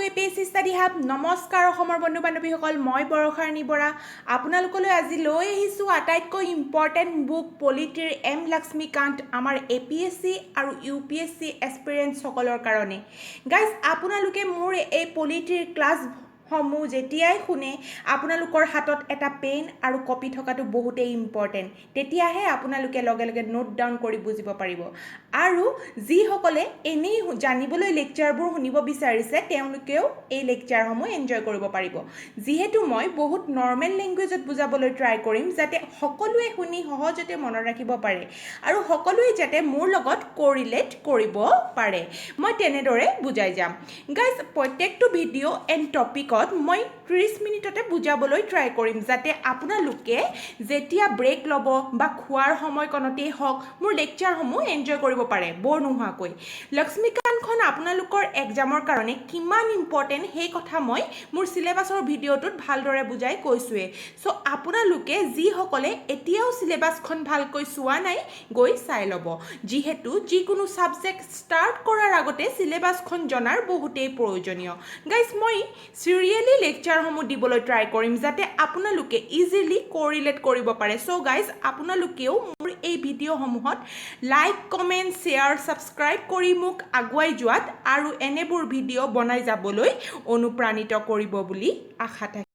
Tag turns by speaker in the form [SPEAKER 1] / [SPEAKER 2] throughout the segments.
[SPEAKER 1] APSC Study Hub নমস্কাৰ অসমৰ বন্ধু বান্ধৱীসকল মই বৰখাৰণী বৰা আপোনালোকলৈ আজি লৈ আহিছো আটাইতকৈ ইম্পৰ্টেন্ট বুক পলিটিৰ এম লক্ষ্মীকান্ত আমাৰ APSC আৰু UPSC এস্পিৰেন্টছ সকলৰ কাৰণে গাইজ আপোনালোকে মোৰ এই পলিটিৰ ক্লাছ সমূহ যেতিয়াই শুনে আপোনালোকৰ হাতত এটা পেন আৰু কপি থকাটো বহুতেই ইম্পৰ্টেন্ট তেতিয়াহে আপোনালোকে লগে লগে নোট ডাউন কৰি বুজিব পাৰিব আৰু যিসকলে এনেই জানিবলৈ লেকচাৰবোৰ শুনিব বিচাৰিছে তেওঁলোকেও এই লেকচাৰসমূহ এনজয় কৰিব পাৰিব যিহেতু মই বহুত নৰ্মেল লেংগুৱেজত বুজাবলৈ ট্ৰাই কৰিম যাতে সকলোৱে শুনি সহজতে মনত ৰাখিব পাৰে আৰু সকলোৱে যাতে মোৰ লগত কোৰিলেট কৰিব পাৰে মই তেনেদৰে বুজাই যাম গাইজ প্ৰত্যেকটো ভিডিঅ' এণ্ড টপিক মই 30 মিনিটতে বুজাবলৈ ট্ৰাই কৰিম যাতে আপোনালোকে যেতিয়া ব্ৰেক ল'ব বা খোৱাৰ সময়কণতেই হওক মোৰ লেকচাৰসমূহ এনজয় কৰিব পাৰে বৰ নোহোৱাকৈ লক্ষ্মীকান্তখন আপোনালোকৰ এক্সামৰ কাৰণে কিমান ইম্পৰ্টেণ্ট সেই কথা মই মোৰ চিলেবাছৰ ভিডিঅ'টোত ভালদৰে বুজাই কৈছোঁৱে চ' আপোনালোকে যিসকলে এতিয়াও চিলেবাছখন ভালকৈ চোৱা নাই গৈ চাই ল'ব যিহেতু যিকোনো ছাবজেক্ট ষ্টাৰ্ট কৰাৰ আগতে চিলেবাছখন জনাৰ বহুতেই প্ৰয়োজনীয় গাইজ মই চিৰিয়েলি লেকচাৰসমূহ দিবলৈ ট্ৰাই কৰিম যাতে আপোনালোকে ইজিলি কোৰিলেট কৰিব পাৰে চ' গাইজ আপোনালোকেও মোৰ এই ভিডিঅ'সমূহত লাইক কমেণ্ট শ্বেয়াৰ ছাবস্ক্ৰাইব কৰি মোক আগুৱাই যোৱাত আৰু এনেবোৰ ভিডিঅ' বনাই যাবলৈ অনুপ্ৰাণিত কৰিব বুলি আশা থাকে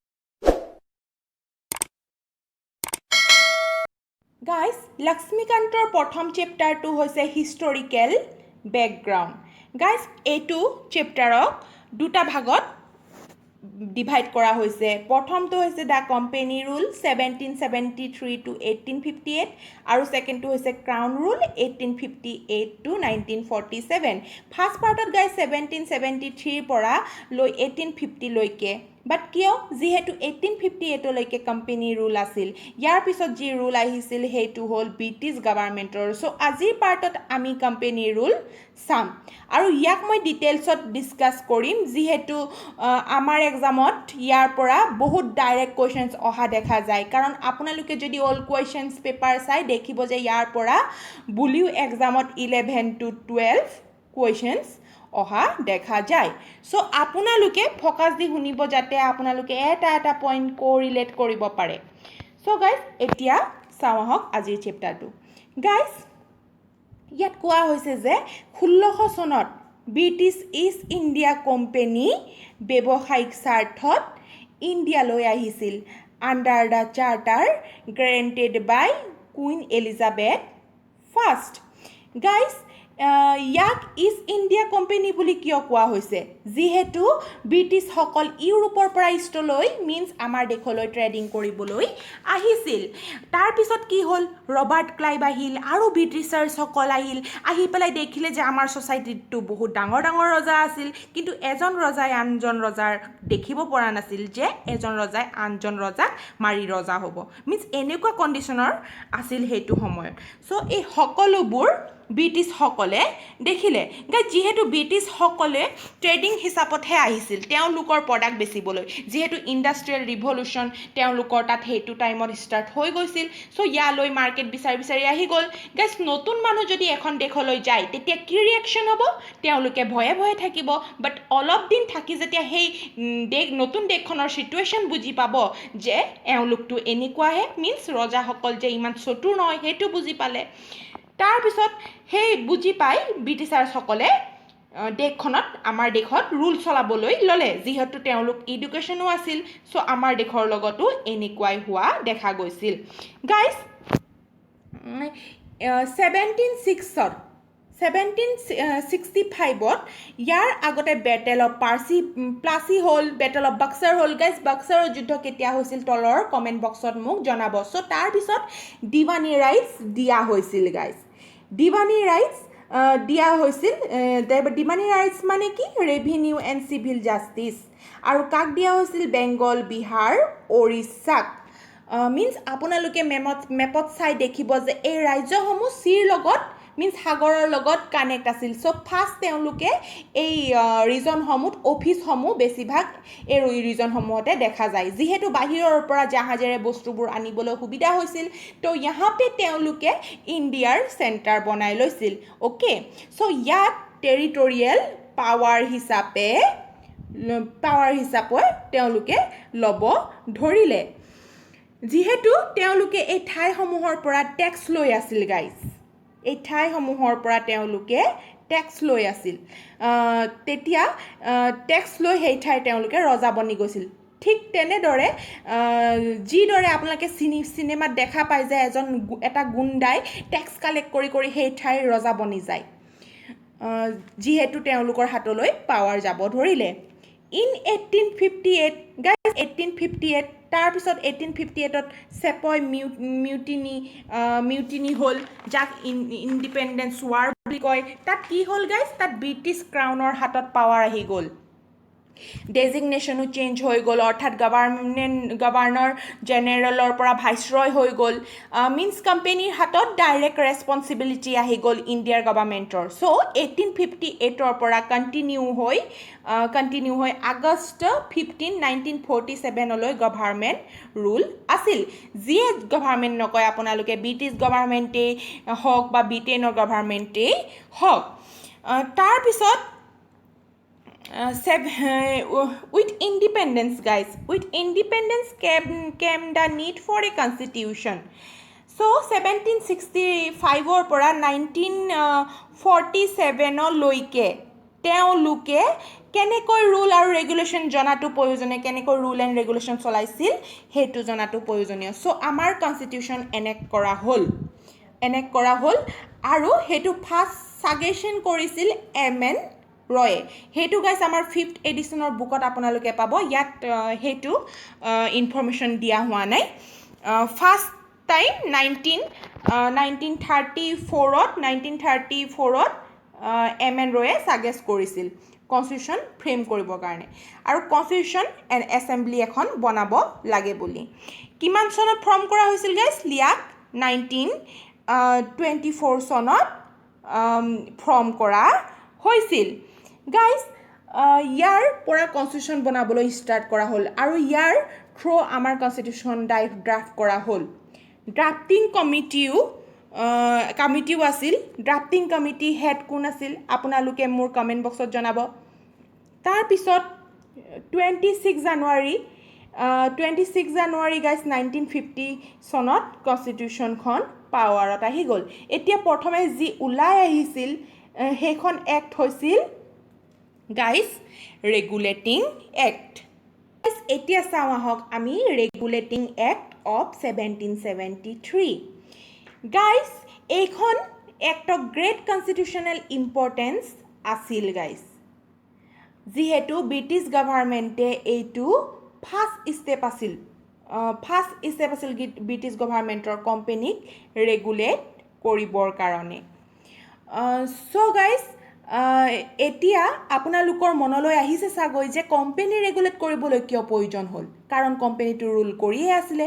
[SPEAKER 1] গাইজ লক্ষ্মীকান্তৰ প্ৰথম চেপ্টাৰটো হৈছে হিষ্টৰিকেল বেকগ্ৰাউণ্ড গাইজ এইটো চেপ্টাৰক দুটা ভাগত ডিভাইড কৰা হৈছে প্ৰথমটো হৈছে দা কোম্পানী ৰুল 1773 to 1858 আৰু সেকেন্ডটো হৈছে ক্ৰাউন ৰুল 1858 to 1947 ফাৰ্স্ট পাৰ্টত গাইজ 1773 পৰা লৈ 1850 লৈকে বাট কিয় যেহেতু 1858 লৈকে কোম্পানী ৰুল আছিল ইয়াৰ পিছত যি ৰুল আহিছিল হেতু হল ব্ৰিটিছ গভৰ্ণমেণ্টৰ সো আজিৰ পাৰ্টত আমি কোম্পানী ৰুল চাম আৰু ইয়াক মই ডিটেইলছত ডিসকাস কৰিম যেহেতু আমাৰ এক্সামত ইয়াৰ পৰা বহুত ডাইৰেক্ট কোৱেশ্চনছ অহা দেখা যায় কাৰণ আপোনালোকে যদি অল কোৱেশ্চনছ পেপাৰ চাই দেখিব যে ইয়াৰ পৰা বুলিও এক্সামত 11 to 12 কোৱেশ্চনছ অহা দেখা যায় সো আপোনালোকে ফোকাস দি শুনিব যাতে আপোনালোকে এটা পইণ্ট কোৰিলেট কৰিব পাৰে সো গাইজ এতিয়া চাওঁহক আজিৰ চেপ্টাৰটো গাইজ ইয়াত কোৱা হৈছে যে 1600 চনত ব্ৰিটিছ ইষ্ট ইণ্ডিয়া কোম্পানী ব্যৱসায়িক স্বাৰ্থত ইণ্ডিয়ালৈ আহিছিল under the charter granted by Queen Elizabeth first guys ইয়াক ইষ্ট ইণ্ডিয়া কোম্পানী বুলি কিয় কোৱা হৈছে যেহেতু ব্ৰিটিছসকল ইউৰোপৰ পৰা ইষ্টলৈ মিন্স আমাৰ দেশলৈ ট্ৰেডিং কৰিবলৈ আহিছিল তাৰ পিছত কি হ'ল ৰবাৰ্ট ক্লাইভ আহিল আৰু ব্ৰিটিছাৰ্ছসকল আহিল আহি পেলাই দেখিলে যে আমাৰ সোসাইটিটো বহুত ডাঙৰ ডাঙৰ ৰজা আছিল কিন্তু এজন ৰজাই আনজন ৰজাৰ দেখিব পৰা নাছিল যে এজন ৰজাই আনজন ৰজাক মাৰি ৰজা হ'ব মিন্স এনেকুৱা কণ্ডিশ্যনৰ আছিল হেতু সময়ত সো এই সকলোবোৰ ব্ৰিটিছ সকলে দেখিলে গাই যেহেতু ব্ৰিটিছ সকলে ট্ৰেডিং হিচাপতহে আহিছিল তেওঁলোকৰ প্ৰডাক্ট বেচিবলৈ যেহেতু ইণ্ডাষ্ট্ৰিয়েল ৰিভলিউচন তেওঁলোকৰ তাত হেতু টাইমত ষ্টাৰ্ট হৈ গৈছিল সো ইয়ালৈ মাৰ্কেট বিচাৰি আহি গ'ল গাইজ নতুন মানুহ যদি এখন দেশলৈ যায় তেতিয়া কি ৰিয়েকশ্যন হ'ব তেওঁলোকে ভয়ে ভয়ে থাকিব বাট অলপ দিন থাকি যেতিয়া সেই নতুন দেশখনৰ সিচুৱেশ্যন বুজি পাব যে এওঁলোকটো এনেকুৱাহে মিন্স ৰজাসকল যে ইমান চতুৰ নহয় সেইটো বুজি পালে তাৰ পিছত সেই বুজি পাই ব্ৰিটিছাৰসকলে দেশখনত আমাৰ দেশত ৰুল চলাবলৈ ল'লে যেহেতু তেওঁলোক এডুকেশ্যনো আছিল সো আমাৰ দেশৰ লগতো এনেকুৱাই হোৱা দেখা গৈছিল গাইজ 1765ত ইয়াৰ আগতে বেটেল অফ প্লাচি হ'ল বেটেল অফ বাক্সাৰ হ'ল গাইজ বাক্সাৰৰ যুদ্ধ কেতিয়া হৈছিল তলৰ কমেণ্ট বক্সত মোক জনাব সো তাৰ পিছত দিৱানী ৰাইটছ দিয়া হৈছিল গাইজ দিৱানী ৰাইটছ দিয়া হৈছিল দিৱানী ৰাইটছ মানে কি ৰেভিনিউ এণ্ড চিভিল জাষ্টিচ আৰু কাক দিয়া হৈছিল বেংগল বিহাৰ ওড়িশাক মিন্স আপোনালোকে মেপত চাই দেখিব যে এই ৰাজ্যসমূহ চিৰ লগত মিন্স সাগৰৰ লগত কানেক্ট আছিল সো ফাৰ্ষ্ট তেওঁলোকে এই ৰিজনসমূহ অফিচসমূহ বেছিভাগ এই ৰিজনসমূহতে দেখা যায় যেহেতু বাহিৰৰ পৰা জাহাজেৰে বস্তুবোৰ আনিবলৈ সুবিধা হৈছিল তো ইয়াতে তেওঁলোকে ইণ্ডিয়াৰ চেণ্টাৰ বনাই লৈছিল ওকে সো ইয়াত টেৰিটৰিয়েল পাৱাৰ হিচাপে পাৱাৰ হিচাপে তেওঁলোকে ল'ব ধৰিলে যিহেতু তেওঁলোকে এই ঠাইসমূহৰ পৰা টেক্স লৈ আছিল গাইজ এই ঠাইসমূহৰ পৰা তেওঁলোকে টেক্স লৈ আছিল তেতিয়া টেক্স লৈ সেই ঠাইৰ তেওঁলোকে ৰজা বনি গৈছিল ঠিক তেনেদৰে যিদৰে আপোনালোকে চিনেমাত দেখা পায় যে এটা গুণ্ডাই টেক্স কালেক্ট কৰি কৰি সেই ঠাইৰ ৰজা বনি যায় যিহেতু তেওঁলোকৰ হাতলৈ পাৱাৰ যাব ধৰিলে ইন 1858 গাইজ 1858 তাৰপিছত 1858ত চেপয় মিউটিনি হ'ল যাক ইণ্ডিপেণ্ডেঞ্চ ৱাৰ বুলি কয় তাত কি হ'ল গাইজ তাত ব্ৰিটিছ ক্ৰাউনৰ হাতত পাৱাৰ আহি গ'ল ডেজিগনেশ্যনো চেঞ্জ হৈ গ'ল অৰ্থাৎ গভৰ্ণৰ জেনেৰেলৰ পৰা ভাইচৰয় হৈ গ'ল মিন্স কোম্পানীৰ হাতত ডাইৰেক্ট ৰেছপনচিবিলিটি আহি গ'ল ইণ্ডিয়াৰ গভৰ্ণমেণ্টৰ চ' 1858ৰ পৰা কণ্টিনিউ হৈ আগষ্ট 15 1947লৈ গভৰ্ণমেণ্ট ৰুল আছিল যিয়ে গভৰ্ণমেণ্ট নকয় আপোনালোকে ব্ৰিটিছ গভৰ্ণমেণ্টেই হওক বা ব্ৰিটেইনৰ গভৰ্ণমেণ্টেই হওক তাৰপিছত with independence guys with independence came the need for a constitution so 1765 পৰা 1947 লৈকে তেওঁলোকে কেনেকৈ ৰুল আৰু ৰেগুলেশ্যন জনাটো প্ৰয়োজনীয় কেনেকৈ ৰুল এণ্ড ৰেগুলেশ্যন চলাইছিল সেইটো জনাটো প্ৰয়োজনীয় চ' আমাৰ কনষ্টিটিউশ্যন এনেক্ট কৰা হ'ল আৰু সেইটো ফাৰ্ষ্ট ছাজেশ্যন কৰিছিল এম.এন. ৰয়ে সেইটো গাইজ আমাৰ 5th এডিশ্যনৰ বুকত আপোনালোকে পাব ইয়াত সেইটো ইনফৰমেশ্যন দিয়া হোৱা নাই ফাৰ্ষ্ট টাইম 1934ত এম.এন. ৰয়ে ছাজেষ্ট কৰিছিল কনষ্টিটিউশ্যন ফ্ৰেম কৰিবৰ কাৰণে আৰু কনষ্টিটিউশ্যন এণ্ড এছেম্বলি এখন বনাব লাগে বুলি কিমান চনত ফৰ্ম কৰা হৈছিল গাইজ ইয়াক 1924 চনত ফৰ্ম কৰা হৈছিল গাইজ ইয়াৰ পৰা কনষ্টিটিউশ্যন বনাবলৈ ষ্টাৰ্ট কৰা হ'ল আৰু ইয়াৰ থ্ৰু আমাৰ কনষ্টিটিউশ্যন ড্ৰাফ্ট কৰা হ'ল ড্ৰাফটিং কমিটিও আছিল ড্ৰাফটিং কমিটি হেড কোন আছিল আপোনালোকে মোৰ কমেণ্ট বক্সত জনাব তাৰপিছত 26 জানুৱাৰী গাইজ 1950 চনত কনষ্টিটিউশ্যনখন পাৱাৰত আহি গ'ল এতিয়া প্ৰথমে যি ওলাই আহিছিল সেইখন এক্ট হৈছিল গাইজ ৰেগুলেটিং এক্ট এতিয়া চাওঁ আহক আমি ৰেগুলেটিং এক্ট অফ 1773 গাইজ এইখন act of great constitutional importance আছিল গাইজ যিহেতু ব্ৰিটিছ গভৰ্ণমেণ্টে এইটো ফাৰ্ষ্ট ষ্টেপ আছিল ব্ৰিটিছ গভৰ্ণমেণ্টৰ কোম্পানীক ৰেগুলেট কৰিবৰ কাৰণে চ' গাইজ এতিয়া আপোনালোকৰ মনলৈ আহিছে চাগৈ যে কোম্পানী ৰেগুলেট কৰিবলৈ কিয় প্ৰয়োজন হ'ল কাৰণ কোম্পানীটো ৰুল কৰিয়ে আছিলে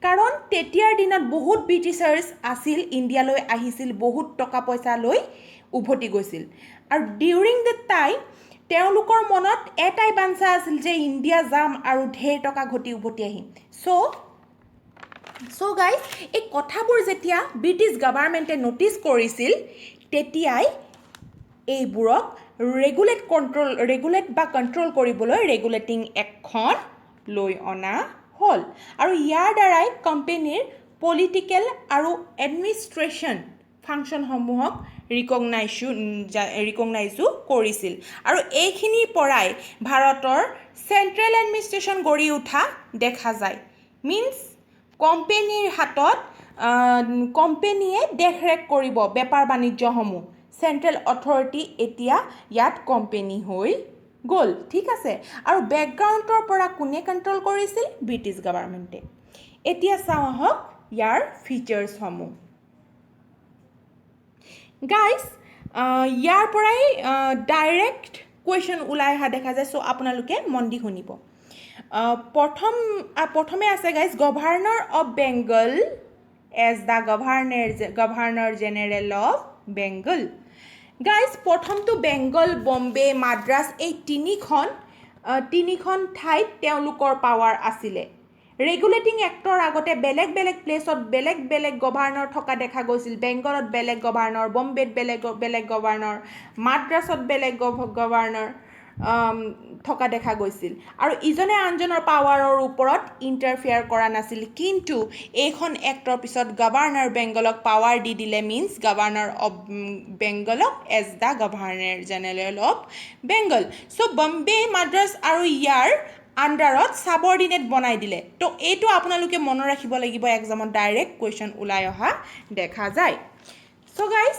[SPEAKER 1] কাৰণ তেতিয়াৰ দিনত বহুত ব্ৰিটিছাৰ্ছ আছিল ইণ্ডিয়ালৈ আহিছিল বহুত টকা পইচা লৈ উভতি গৈছিল আৰু ডিউৰিং দ্য টাইম তেওঁলোকৰ মনত এটাই বাঞ্ছা আছিল যে ইণ্ডিয়া যাম আৰু ঢেৰ টকা ঘটি উভতি আহিম চ' গাইজ এই কথাবোৰ যেতিয়া ব্ৰিটিছ গভৰ্ণমেণ্টে ন'টিছ কৰিছিল তেতিয়াই এইবোৰক ৰেগুলেট বা কণ্ট্ৰল কৰিবলৈ ৰেগুলেটিং এক্টখন লৈ অনা হ'ল আৰু ইয়াৰ দ্বাৰাই কোম্পানীৰ পলিটিকেল আৰু এডমিনিষ্ট্ৰেশ্যন ফাংচনসমূহক ৰিকগনাইজো কৰিছিল আৰু এইখিনিৰ পৰাই ভাৰতৰ চেণ্ট্ৰেল এডমিনিষ্ট্ৰেশ্যন গঢ়ি উঠা দেখা যায় মিনছ কোম্পানীৰ হাতত কোম্পানীয়ে দেখৰেখ কৰিব বেপাৰ বাণিজ্যসমূহ চেণ্ট্ৰেল অথৰিটি এতিয়া ইয়াত কোম্পানী হৈ গ'ল ঠিক আছে আৰু বেকগ্ৰাউণ্ডৰ পৰা কোনে কণ্ট্ৰল কৰিছিল ব্ৰিটিছ গভৰ্ণমেণ্টে এতিয়া চাওঁ আহক ইয়াৰ ফিচাৰ্ছসমূহ গাইজ ইয়াৰ পৰাই ডাইৰেক্ট কুৱেশ্যন ওলাই অহা দেখা যায় চ' আপোনালোকে মন দি শুনিব প্ৰথমে আছে guys governor of Bengal as the governor general of Bengal guys প্ৰথমটো বেংগল বম্বে মাদ্ৰাছ এই তিনিখন ঠাইত তেওঁলোকৰ পাৱাৰ আছিলে ৰেগুলেটিং এক্টৰ আগতে বেলেগ প্লেচত বেলেগ গভৰ্ণৰ থকা দেখা গৈছিল বেংগলত বেলেগ গভৰ্ণৰ বম্বেত বেলেগ গভৰ্ণৰ মাদ্ৰাছত বেলেগ গভৰ্ণৰ থকা দেখা গৈছিল আৰু ইজনে আনজনৰ পাৱাৰৰ ওপৰত ইণ্টাৰফেয়াৰ কৰা নাছিল কিন্তু এইখন এক্টৰ পিছত গভৰ্ণৰ বেংগলক পাৱাৰ দি দিলে মিন্স গভৰ্ণৰ অফ বেংগলক as the governor general of Bengal so' Bombay Madras আৰু ইয়াৰ আণ্ডাৰত ছাবৰ্ডিনেট বনাই দিলে তো এইটো আপোনালোকে মনত ৰাখিব লাগিব এক্সামত ডাইৰেক্ট কুৱেশ্যন ওলাই অহা দেখা যায় চ' গাইজ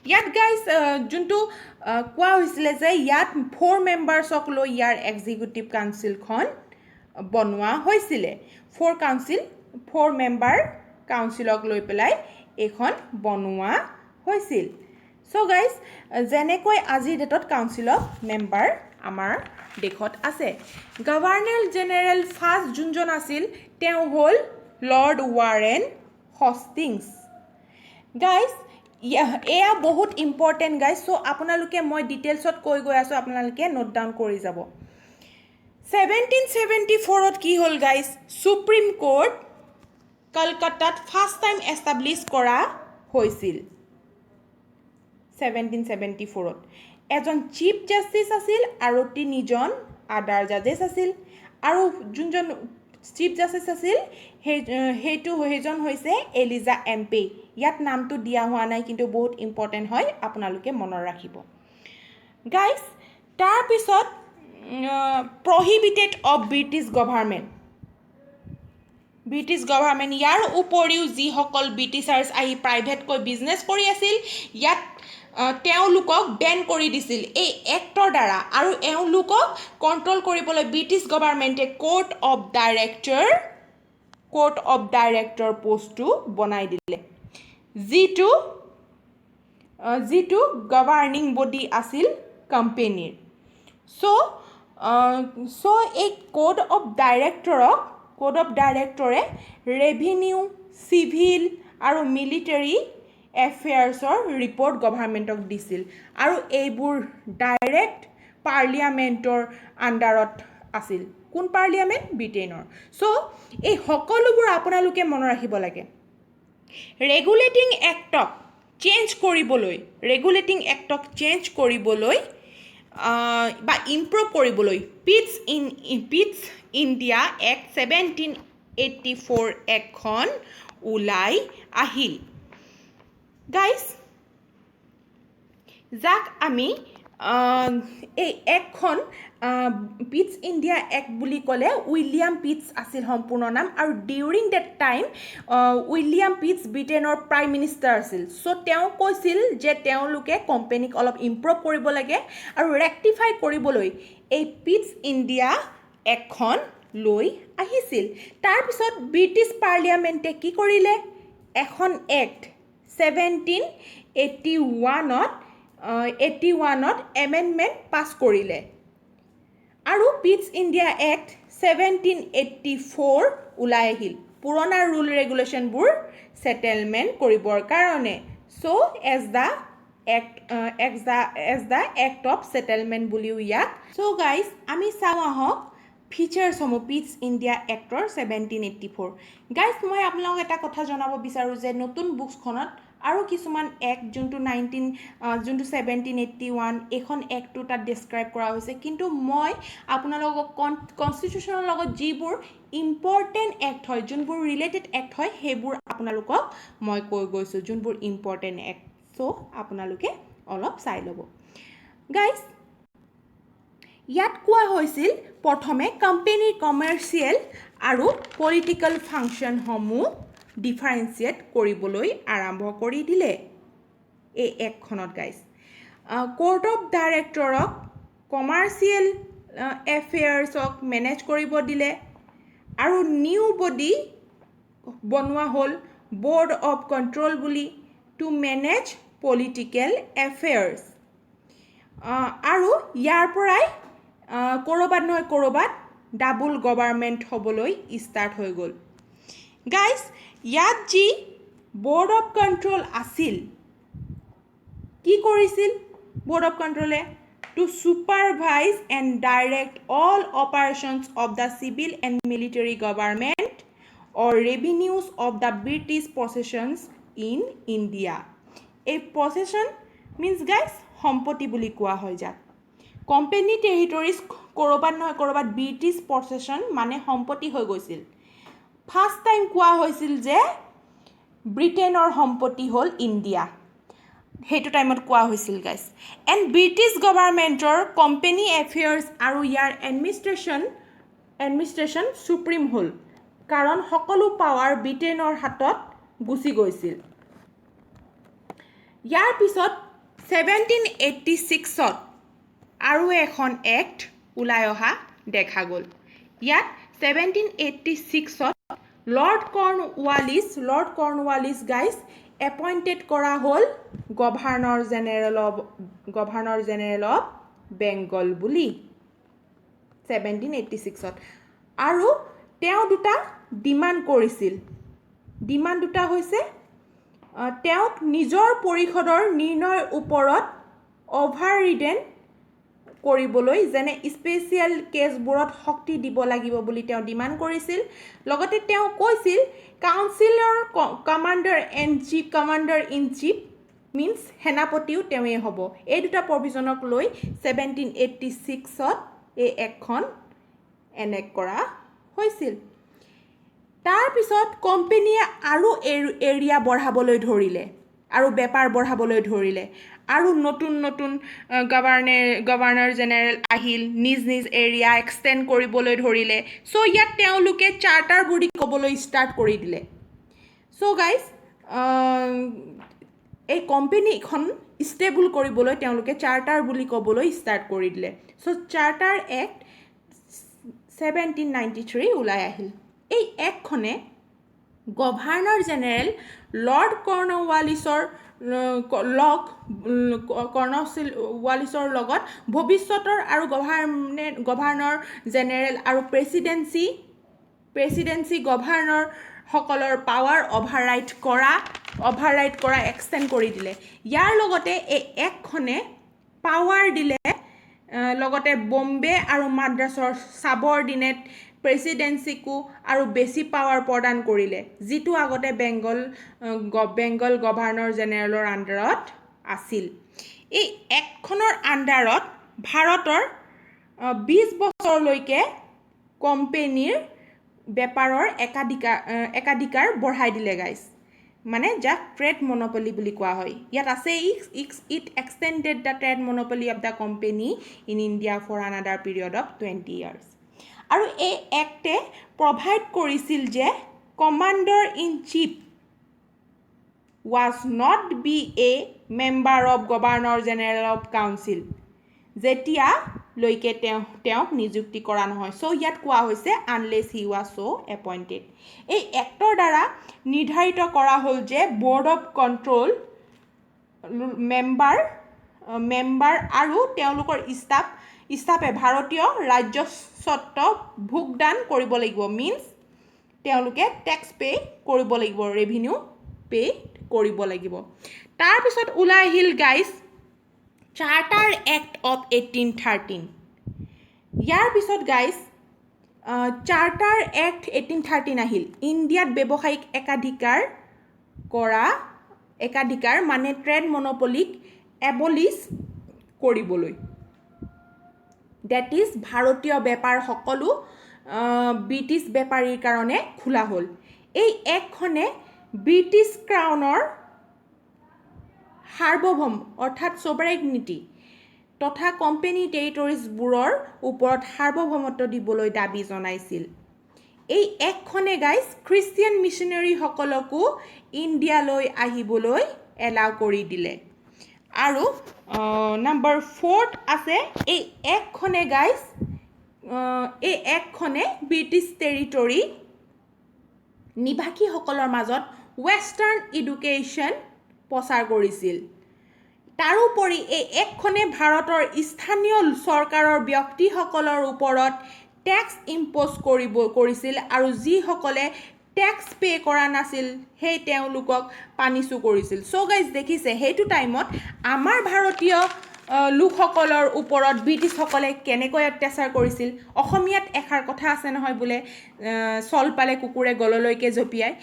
[SPEAKER 1] ইয়াত গাইজ যোনটো কোৱা হৈছিলে যে ইয়াত 4 মেম্বাৰ্ছক লৈ ইয়াৰ এক্সিকিউটিভ কাউন্সিলখন বনোৱা হৈছিলে 4 মেম্বাৰ কাউন্সিলক লৈ পেলাই এইখন বনোৱা হৈছিল চ' গাইজ যেনেকৈ আজিৰ ডেটত কাউন্সিল অফ মেম্বাৰ আমাৰ দেশত আছে গভৰ্ণৰ জেনেৰেল ফাৰ্ষ্ট যোনজন আছিল তেওঁ হ'ল লৰ্ড ৱাৰেন হষ্টিংছ গাইজ এয়া বহুত ইম্পৰ্টেণ্ট গাইজ চ' আপোনালোকে মই ডিটেইলছত কৈ গৈ আছোঁ আপোনালোকে নোট ডাউন কৰি যাব 1774ত কি হ'ল গাইজ সুপ্ৰিম কোৰ্ট কলকাতাত ফাৰ্ষ্ট টাইম এষ্টাব্লিছ কৰা হৈছিল 1774ত এজন চিফ জাষ্টিছ আছিল আৰু তিনিজন আদাৰ জাজেছ আছিল আৰু যোনজন চিফ জাষ্টিছ আছিল সেইজন হৈছে এলিজা এম্পে ইয়াত নামটো দিয়া হোৱা নাই কিন্তু বহুত ইম্পৰ্টেণ্ট হয় আপোনালোকে মনত ৰাখিব গাইজ তাৰপিছত প্ৰহিবিটেড অফ ব্ৰিটিছ গভৰ্ণমেণ্ট ইয়াৰ উপৰিও যিসকল ব্ৰিটিছাৰ্ছ আহি প্ৰাইভেটকৈ বিজনেছ কৰি আছিল ইয়াত তেওঁলোকক বেন কৰি দিছিল এই এক্টৰ দ্বাৰা আৰু এওঁলোকক কণ্ট্ৰল কৰিবলৈ ব্ৰিটিছ গভৰ্ণমেণ্টে কোৰ্ট অফ ডাইৰেক্টৰ পোষ্টটো বনাই দিলে যিটো গভৰ্ণিং বডি আছিল কোম্পেনীৰ চ' এই কোড অফ ডাইৰেক্টৰে ৰেভিনিউ চিভিল আৰু মিলিটাৰী এফেয়াৰ্ছৰ ৰিপৰ্ট গভৰ্ণমেণ্টক দিছিল আৰু এইবোৰ ডাইৰেক্ট পাৰ্লিয়ামেণ্টৰ আণ্ডাৰত আছিল কোন পাৰ্লিয়ামেণ্ট ব্ৰিটেইনৰ চ' এই সকলোবোৰ আপোনালোকে মনত ৰাখিব লাগে ৰেগুলেটিং এক্টক চেঞ্জ কৰিবলৈ বা ইম্প্ৰুভ কৰিবলৈ পিটছ ইণ্ডিয়া এক্ট 1784 এখন ওলাই আহিল গাইজ যাক আমি এই এক্টখন পিটছ ইণ্ডিয়া এক্ট বুলি ক'লে উইলিয়াম পিটছ আছিল সম্পূৰ্ণ নাম আৰু ডিউৰিং ডেট টাইম উইলিয়াম পিটছ ব্ৰিটেইনৰ প্ৰাইম মিনিষ্টাৰ আছিল চ' তেওঁ কৈছিল যে তেওঁলোকে কোম্পেনীক অলপ ইম্প্ৰুভ কৰিব লাগে আৰু ৰেক্টিফাই কৰিবলৈ এই পিটছ ইণ্ডিয়া এক্টখন লৈ আহিছিল তাৰপিছত ব্ৰিটিছ পাৰ্লিয়ামেণ্টে কি কৰিলে এখন এক্ট 1781ত এমেণ্ডমেণ্ট পাছ কৰিলে আৰু পিটছ ইণ্ডিয়া এক্ট 1784 ওলাই আহিল পুৰণা ৰুল ৰেগুলেশ্যনবোৰ ছেটেলমেণ্ট কৰিবৰ কাৰণে so' as the act of settlement বুলিও ইয়াক চ' গাইজ আমি চাওঁ আহক ফিচাৰ্ছসমূহ পিটছ ইণ্ডিয়া এক্টৰ 1784 গাইজ মই আপোনালোকক এটা কথা জনাব বিচাৰোঁ যে নতুন বুকছখনত আৰু কিছুমান এক্ট যোনটো 1781 এইখন এক্টটো তাত ডেছক্ৰাইব কৰা হৈছে কিন্তু মই আপোনালোকক কনষ্টিটিউশ্যনৰ লগত যিবোৰ ইম্পৰ্টেণ্ট এক্ট হয় যোনবোৰ ৰিলেটেড এক্ট হয় সেইবোৰ আপোনালোকক মই কৈ গৈছোঁ যোনবোৰ ইম্পৰ্টেণ্ট এক্ট চ' আপোনালোকে অলপ চাই ল'ব গাইজ ইয়াত কোৱা হৈছিল প্ৰথমে কোম্পেনীৰ কমাৰ্চিয়েল আৰু পলিটিকেল ফাংচনসমূহ ডিফাৰেঞ্চিয়েট কৰিবলৈ আৰম্ভ কৰি দিলে এই এক্টখনত গাইজ কোৰ্ট অফ ডাইৰেক্টৰক কমাৰ্চিয়েল এফেয়াৰ্ছক মেনেজ কৰিব দিলে আৰু নিউ বডি বনোৱা হ'ল বৰ্ড অফ কণ্ট্ৰল বুলি টু মেনেজ পলিটিকেল এফেয়াৰ্ছ আৰু ইয়াৰ পৰাই ক'ৰবাত নহয় ক'ৰবাত ডাবল গভৰ্ণমেণ্ট হ'বলৈ ষ্টাৰ্ট হৈ গ'ল গাইজ ইয়াত যি বৰ্ড অফ কণ্ট্ৰল আছিল কি কৰিছিল বৰ্ড অফ কণ্ট্ৰলে to supervise and direct all operations of the civil and military government or revenues of the British possessions in India এই পছেশ্যন মিনছ গাইজ সম্পত্তি বুলি কোৱা হয় যাক কোম্পানী টেৰিটৰিজ ক'ৰবাত নহয় ক'ৰবাত ব্ৰিটিছ পছেশ্যন মানে সম্পত্তি হৈ গৈছিল ফাৰ্ষ্ট টাইম কোৱা হৈছিল যে ব্ৰিটেইনৰ সম্পত্তি হ'ল ইণ্ডিয়া সেইটো টাইমত কোৱা হৈছিল গাইজ এণ্ড ব্ৰিটিছ গভাৰ্ণমেণ্টৰ কোম্পানী এফেয়াৰ্ছ আৰু ইয়াৰ এডমিনিষ্ট্ৰেশ্যন সুপ্ৰিম হ'ল কাৰণ সকলো পাৱাৰ ব্ৰিটেইনৰ হাতত গুচি গৈছিল ইয়াৰ পিছত 1786ত আৰু এখন এক্ট ওলাই অহা দেখা গ'ল ইয়াত 1786ত লৰ্ড কৰ্ণৱালিছ গাইজ এপইণ্টেড কৰা হ'ল গভৰ্ণৰ জেনেৰেল অফ বেংগল বুলি 1786ত আৰু তেওঁ দুটা ডিমাণ্ড কৰিছিল ডিমাণ্ড দুটা হৈছে তেওঁক নিজৰ পৰিষদৰ নিৰ্ণয়ৰ ওপৰত অভাৰৰিডেন কৰিবলৈ যেনে স্পেচিয়েল কেছবোৰত শক্তি দিব লাগিব বুলি তেওঁ ডিমাণ্ড কৰিছিল লগতে তেওঁ কৈছিল কাউন্সিলৰ কমাণ্ডাৰ ইন চিফ মিনছ সেনাপতিও তেওঁৱেই হ'ব এই দুটা প্ৰভিজনক লৈ 1786ত এই একখন এনেক্ট কৰা হৈছিল তাৰপিছত কোম্পানীয়ে আৰু এৰিয়া বঢ়াবলৈ ধৰিলে আৰু বেপাৰ বঢ়াবলৈ ধৰিলে আৰু নতুন গভৰ্ণৰ জেনেৰেল আহিল নিজ এৰিয়া এক্সটেণ্ড কৰিবলৈ ধৰিলে চ' ইয়াত তেওঁলোকে চাৰ্টাৰ বুলি ক'বলৈ ষ্টাৰ্ট কৰি দিলে চ' গাইজ এই কোম্পানীখন ষ্টেবল কৰিবলৈ তেওঁলোকে চাৰ্টাৰ বুলি ক'বলৈ ষ্টাৰ্ট কৰি দিলে চ' চাৰ্টাৰ এক্ট 1793 ওলাই আহিল এই এক্টখনে গভৰ্ণৰ জেনেৰেল লৰ্ড কৰ্ণৱালিছৰ লগত ভৱিষ্যতৰ আৰু গভৰ্ণৰ জেনেৰেল আৰু প্ৰেচিডেঞ্চি গভৰ্ণৰসকলৰ পাৱাৰ অভাৰৰাইড কৰা এক্সটেণ্ড কৰি দিলে ইয়াৰ লগতে এই এক্টখনে পাৱাৰ দিলে লগতে বম্বে আৰু মাদ্ৰাছৰ ছাবঅৰ্ডিনেট প্ৰেচিডেঞ্চিকো আৰু বেছি পাৱাৰ প্ৰদান কৰিলে যিটো আগতে বেংগল গভৰ্ণৰ জেনেৰেলৰ আণ্ডাৰত আছিল এই এক্টখনৰ আণ্ডাৰত ভাৰতৰ 20 বছৰলৈকে কোম্পানীৰ বেপাৰৰ একাধিকাৰ বঢ়াই দিলে গাইজ মানে যাক ট্ৰেড মনোপলি বুলি কোৱা হয় ইয়াত আছে it extended the trade monopoly of the company in India for another period of 20 years আৰু এই এক্টে প্ৰভাইড কৰিছিল যে commander in chief was not be a member of governor general of council যেতিয়ালৈকে তেওঁক নিযুক্তি কৰা নহয় চ' ইয়াত কোৱা হৈছে unless he was so' appointed এই এক্টৰ দ্বাৰা নিৰ্ধাৰিত কৰা হ'ল যে বৰ্ড অফ কণ্ট্ৰল মেম্বাৰ আৰু তেওঁলোকৰ ষ্টাফে ভাৰতীয় ৰাজস্বত্ব ভোগদান কৰিব লাগিব মিনছ তেওঁলোকে টেক্স পে' কৰিব লাগিব ৰেভিনিউ পে' কৰিব লাগিব তাৰপিছত ওলাই আহিল গাইজ চাৰ্টাৰ এক্ট অফ 1813 ইয়াৰ পিছত গাইজ চাৰ্টাৰ এক্ট 1813 আহিল ইণ্ডিয়াত ব্যৱসায়িক একাধিকাৰ মানে ট্ৰেড মনোপলিক এবলিছ কৰিবলৈ ডেট ইজ ভাৰতীয় বেপাৰ সকলো ব্ৰিটিছ বেপাৰীৰ কাৰণে খোলা হ'ল এই এক্টখনে ব্ৰিটিছ ক্ৰাউনৰ সাৰ্বভৌম অৰ্থাৎ ছভাৰেইনিটি তথা কোম্পানী টেৰিটৰিজবোৰৰ ওপৰত সাৰ্বভৌমত্ব দিবলৈ দাবী জনাইছিল এই এক্টখনে গাইজ খ্ৰীষ্টিয়ান মিছনেৰীসকলকো ইণ্ডিয়ালৈ আহিবলৈ এলাউ কৰি দিলে আৰু নম্বৰ 4th আছে এই এক্টখনে গাইজ ব্ৰিটিছ টেৰিটৰী নিবাসীসকলৰ মাজত ৱেষ্টাৰ্ণ এডুকেশ্যন প্ৰচাৰ কৰিছিল তাৰোপৰি এই এক্টখনে ভাৰতৰ স্থানীয় চৰকাৰৰ ব্যক্তিসকলৰ ওপৰত টেক্স ইম্প'জ কৰিছিল আৰু যিসকলে টেক্স পে' কৰা নাছিল সেই তেওঁলোকক পানিছো কৰিছিল চ' গাইজ দেখিছে সেইটো টাইমত আমাৰ ভাৰতীয় লোকসকলৰ ওপৰত ব্ৰিটিছসকলে কেনেকৈ অত্যাচাৰ কৰিছিল অসমীয়াত এষাৰ কথা আছে নহয় বোলে চল পালে কুকুৰে গললৈকে জঁপিয়াই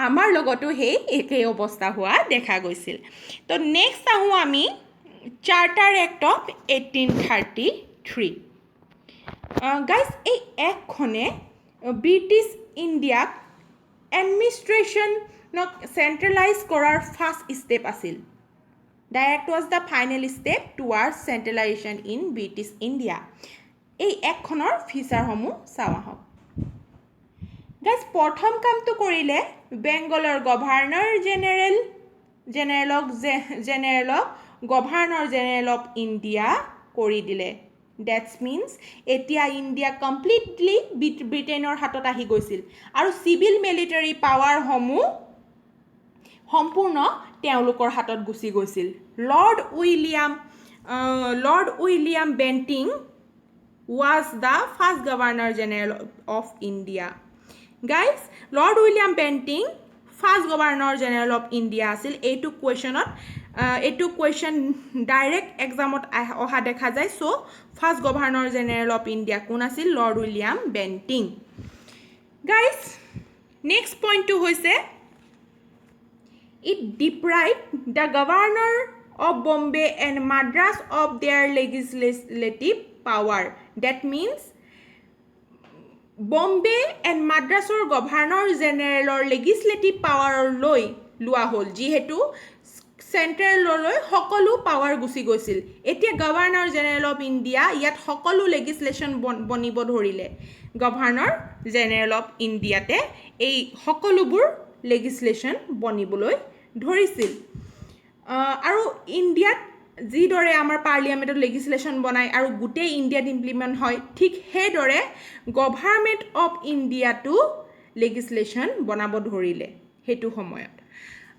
[SPEAKER 1] আমাৰ লগতো সেই একেই অৱস্থা হোৱা দেখা গৈছিল তো নেক্সট আহোঁ আমি চাৰ্টাৰ এক্ট অফ 1833 গাইজ এই এক্টখনে ব্ৰিটিছ ইণ্ডিয়াক এডমিনিষ্ট্ৰেশ্যনক চেণ্ট্ৰেলাইজ কৰাৰ ফাৰ্ষ্ট ষ্টেপ আছিল direct was the final step towards centralization in British India এই এক্টখনৰ ফিচাৰসমূহ চাওঁ আহক গাইজ প্ৰথম কামটো কৰিলে বেংগলৰ গভৰ্ণৰ জেনেৰেলক গভৰ্ণৰ জেনেৰেল অফ ইণ্ডিয়া কৰি দিলে ডেটছ মিনছ এতিয়া ইণ্ডিয়া কমপ্লিটলি ব্ৰিটেইনৰ হাতত আহি গৈছিল আৰু চিভিল মিলিটাৰী পাৱাৰসমূহ সম্পূৰ্ণ তেওঁলোকৰ হাতত গুচি গৈছিল Lord William Bentinck was the first governor general of India guys Lord William Bentinck first governor general of India আছিল এইটো কুৱেশ্যন ডাইৰেক্ট এক্সামত অহা দেখা যায় so' first governor general of India কোন আছিল Lord William Bentinck guys next পইণ্টটো হৈছে it deprive the governor of Bombay and Madras of their legislative power that means Bombay and মাদ্ৰাছৰ গভৰ্ণৰ জেনেৰেলৰ লেজিছলেটিভ পাৱাৰলৈ লোৱা হ'ল যিহেতু চেণ্ট্ৰেললৈ সকলো পাৱাৰ গুচি গৈছিল এতিয়া গভৰ্ণৰ জেনেৰেল অফ ইণ্ডিয়া ইয়াত সকলো লেজিছলেশ্যন বনিব ধৰিলে গভৰ্ণৰ জেনেৰেল অফ ইণ্ডিয়াতে এই সকলোবোৰ লেজিছলেশ্যন বনিবলৈ ধৰিছিল আৰু ইণ্ডিয়াত যিদৰে আমাৰ পাৰ্লিয়ামেণ্টত লেজিছলেশ্যন বনায় আৰু গোটেই ইণ্ডিয়াত ইমপ্লিমেণ্ট হয় ঠিক সেইদৰে গভৰ্ণমেণ্ট অফ ইণ্ডিয়াটো লেজিছলেশ্যন বনাব ধৰিলে সেইটো সময়ত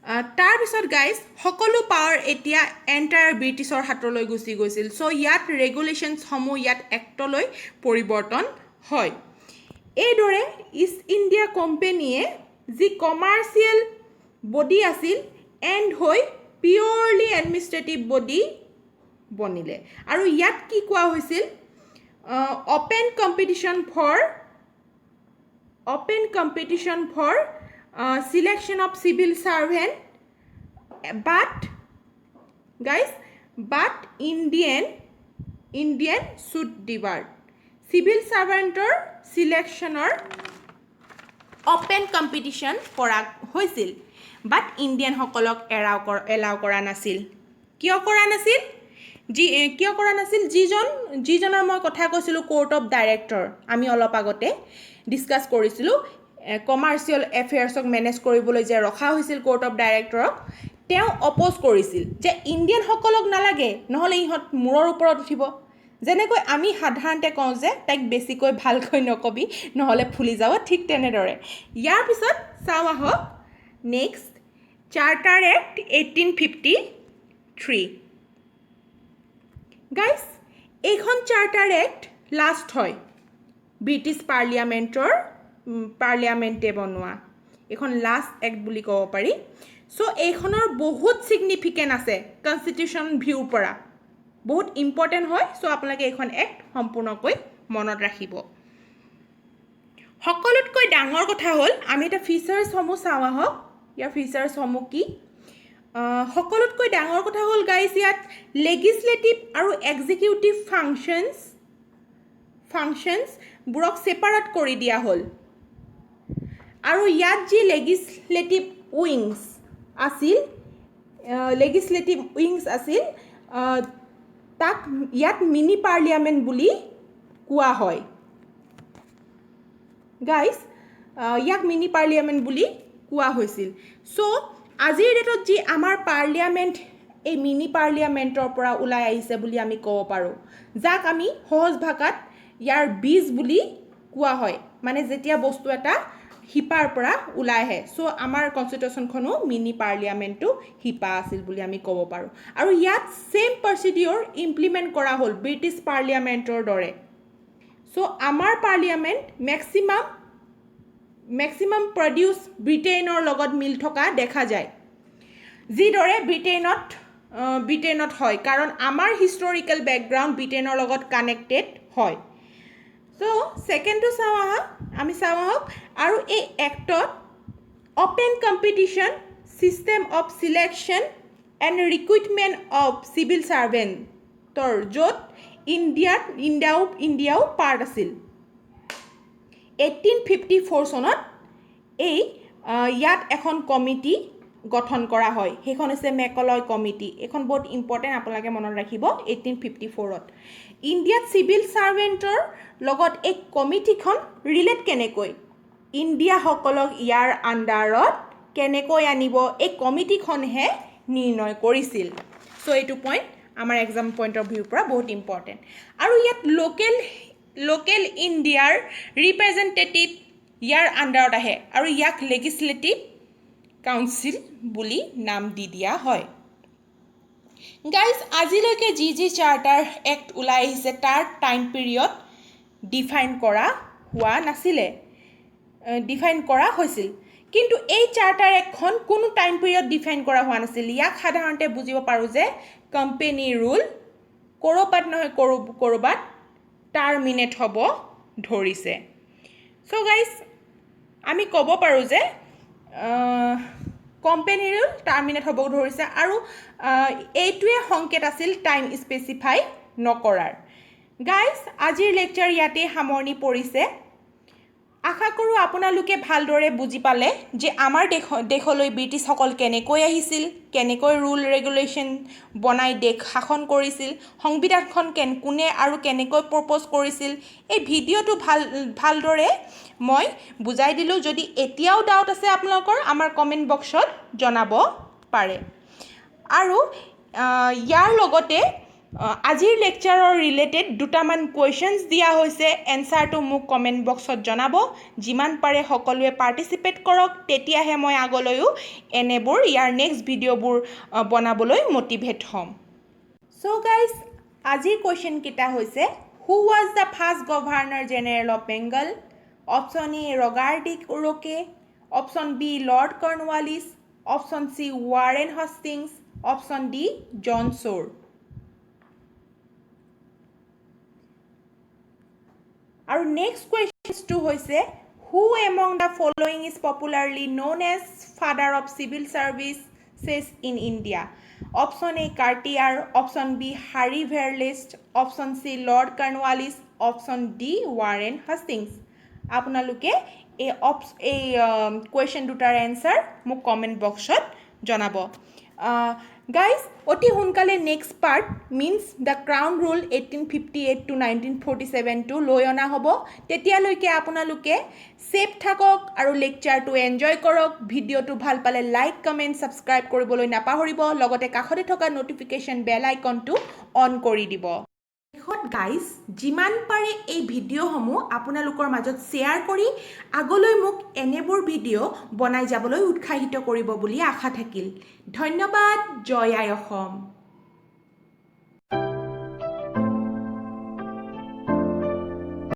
[SPEAKER 1] তাৰপিছত গাইজ সকলো পাৱাৰ এতিয়া এণ্টায়াৰ ব্ৰিটিছৰ হাতলৈ গুচি গৈছিল চ' ইয়াত ৰেগুলেশ্যনছসমূহ ইয়াত এক্টলৈ পৰিৱৰ্তন হয় এইদৰে ইষ্ট ইণ্ডিয়া কোম্পেনীয়ে যি কমাৰ্চিয়েল বডি আছিল এণ্ড হৈ পিয়ৰলি এডমিনিষ্ট্ৰেটিভ বডি বনিলে আৰু ইয়াত কি কোৱা হৈছিল open competition for selection of civil servant but Indian should divert civil servantor selectioner open competition কৰা হৈছিল but Indian সকলক এলাও কৰা নাছিল কিয় কৰা নাছিল যিজনৰ মই কথা কৈছিলোঁ কোৰ্ট অফ ডাইৰেক্টৰ আমি অলপ আগতে ডিছকাছ কৰিছিলোঁ কমাৰ্চিয়েল এফেয়াৰ্ছক মেনেজ কৰিবলৈ যে ৰখা হৈছিল কোৰ্ট অফ ডাইৰেক্টৰক তেওঁ অপ'জ কৰিছিল যে ইণ্ডিয়ানসকলক নালাগে নহ'লে ইহঁত মূৰৰ ওপৰত উঠিব যেনেকৈ আমি সাধাৰণতে কওঁ যে তাইক বেছিকৈ ভালকৈ নকবি নহ'লে ফুলি যাব ঠিক তেনেদৰে ইয়াৰ পিছত চাওঁ আহক নেক্সট চাৰ্টাৰ এক্ট 1853 গাইজ এইখন চাৰ্টাৰ এক্ট লাষ্ট হয় ব্ৰিটিছ পাৰ্লিয়ামেণ্টে বনোৱা এইখন লাষ্ট এক্ট বুলি ক'ব পাৰি চ' এইখনৰ বহুত ছিগনিফিকেণ্ট আছে কনষ্টিটিউশ্যন ভিউৰ পৰা বহুত ইম্পৰ্টেণ্ট হয় চ' আপোনালোকে এইখন এক্ট সম্পূৰ্ণকৈ মনত ৰাখিব সকলোতকৈ ডাঙৰ কথা হ'ল আমি এটা ফিচাৰ্ছসমূহ চাওঁ আহক ইয়াৰ ফিচাৰ্ছসমূহ কি সকলোতকৈ ডাঙৰ কথা হ'ল গাইজ ইয়াত লেজিছলেটিভ আৰু এক্সিকিউটিভ ফাংচনছবোৰক ছেপাৰেট কৰি দিয়া হ'ল আৰু ইয়াত যি লেজিছলেটিভ উইংছ আছিল তাক ইয়াত মিনি পাৰ্লিয়ামেণ্ট বুলি কোৱা হয় গাইজ ইয়াক মিনি পাৰ্লিয়ামেণ্ট বুলি কোৱা হৈছিল চ' আজিৰ ডেটত যি আমাৰ পাৰ্লিয়ামেণ্ট এই মিনি পাৰ্লিয়ামেণ্টৰ পৰা ওলাই আহিছে বুলি আমি ক'ব পাৰোঁ যাক আমি সহজ ভাষাত ইয়াৰ বীজ বুলি কোৱা হয় মানে যেতিয়া বস্তু এটা হিপাৰ পৰা ওলাই আহে চ' আমাৰ কনষ্টিটিউশ্যনখনো মিনি পাৰ্লিয়ামেণ্টটো হিপা আছিল বুলি আমি ক'ব পাৰোঁ আৰু ইয়াত ছেইম প্ৰচিডিঅ'ৰ ইমপ্লিমেণ্ট কৰা হ'ল ব্ৰিটিছ পাৰ্লিয়ামেণ্টৰ দৰে চ' আমাৰ পাৰ্লিয়ামেণ্ট মেক্সিমাম প্ৰডিউচ ব্ৰিটেইনৰ লগত মিল থকা দেখা যায় যিদৰে ব্ৰিটেইনত হয় কাৰণ আমাৰ হিষ্টৰিকেল বেকগ্ৰাউণ্ড ব্ৰিটেইনৰ লগত কানেক্টেড হয় চ' ছেকেণ্ডটো আমি চাওঁ আহক আৰু এই এক্টত open competition system of selection and recruitment of civil ছাৰ্ভেণ্টৰ য'ত ইণ্ডিয়াও পাৰ্ট আছিল 1854 চনত এই ইয়াত এখন কমিটি গঠন কৰা হয় সেইখন হৈছে মেকলয় কমিটি এইখন বহুত ইম্পৰ্টেণ্ট আপোনালোকে মনত ৰাখিব 1854ত ইণ্ডিয়াত চিভিল ছাৰ্ভেণ্টৰ লগত এই কমিটিখন ৰিলেট কেনেকৈ ইণ্ডিয়াসকলক ইয়াৰ আণ্ডাৰত কেনেকৈ আনিব এই কমিটিখনহে নিৰ্ণয় কৰিছিল চ' এইটো পইণ্ট আমাৰ এক্সাম পইণ্টৰ ভিউৰ পৰা বহুত ইম্পৰ্টেণ্ট আৰু ইয়াত লোকেল ইণ্ডিয়াৰ ৰিপ্ৰেজেণ্টেটিভ ইয়াৰ আণ্ডাৰত আহে আৰু ইয়াক লেজিছলেটিভ কাউন্সিল বুলি নাম দি দিয়া হয় গাইজ আজিলৈকে যি চাৰ্টাৰ এক্ট ওলাই আহিছে তাৰ টাইম পিৰিয়ড ডিফাইন কৰা হোৱা নাছিলে ডিফাইন কৰা হৈছিল কিন্তু এই চাৰ্টাৰ এক্টখন কোনো টাইম পিৰিয়ড ডিফাইন কৰা হোৱা নাছিল ইয়াক সাধাৰণতে বুজিব পাৰোঁ যে কোম্পানী ৰুল ক'ৰবাত নহয় ক'ৰবাত টাৰ্মিনেট হ'ব ধৰিছে চ' গাইজ আমি ক'ব পাৰোঁ যে কোম্পানী ৰুল টাৰ্মিনেট হ'ব ধৰিছে আৰু এইটোৱে সংকেত আছিল টাইম স্পেচিফাই নকৰাৰ গাইজ আজিৰ লেকচাৰ ইয়াতে সামৰণি পৰিছে আশা কৰোঁ আপোনালোকে ভালদৰে বুজি পালে যে আমাৰ দেশলৈ ব্ৰিটিছসকল কেনেকৈ আহিছিল কেনেকৈ ৰুল ৰেগুলেশ্যন বনাই দেশ শাসন কৰিছিল সংবিধানখন কোনে আৰু কেনেকৈ প্ৰপ'জ কৰিছিল এই ভিডিঅ'টো ভালদৰে মই বুজাই দিলোঁ যদি এতিয়াও ডাউট আছে আপোনালোকৰ আমাৰ কমেণ্ট বক্সত জনাব পাৰে আৰু ইয়াৰ লগতে আজিৰ লেকচাৰৰ ৰিলেটেড দুটামান কুৱেশ্যনছ দিয়া হৈছে এনচাৰটো মোক কমেণ্ট বক্সত জনাব যিমান পাৰে সকলোৱে পাৰ্টিচিপেট কৰক তেতিয়াহে মই আগলৈও এনেবোৰ ইয়াৰ নেক্সট ভিডিঅ'বোৰ বনাবলৈ মটিভেট হ'ম চ' গাইজ আজিৰ কুৱেশ্যনকেইটা হৈছে who was the first governor general of Bengal option A ৰগাৰ্ডিক ওৰকে option B Lord Cornwallis option C Warren Hastings option D John Shore আৰু নেক্সট কুৱেশ্যনটো হৈছে who among the following is popularly known as father of civil services in India option A Cartier option B Harry Verelst option C Lord Cornwallis option D Warren Hastings আপোনালোকে এই question দুটাৰ answer মোক comment বক্সত জনাব guys অতি সোনকালে next part means the crown rule 1858 to 1947টো লৈ অনা হ'ব তেতিয়ালৈকে আপোনালোকে ছেফ থাকক আৰু লেকচাৰটো এনজয় কৰক ভিডিঅ'টো ভাল পালে লাইক কমেণ্ট ছাবস্ক্ৰাইব কৰিবলৈ নাপাহৰিব লগতে কাষতে থকা ন'টিফিকেশ্যন বেল আইকনটো অন কৰি দিব শেষত গাইজ যিমান পাৰে এই ভিডিঅ'সমূহ আপোনালোকৰ মাজত শ্বেয়াৰ কৰি আগলৈ মোক এনেবোৰ ভিডিঅ' বনাই যাবলৈ উৎসাহিত কৰিব বুলি আশা থাকিল ধন্যবাদ জয় আই অসম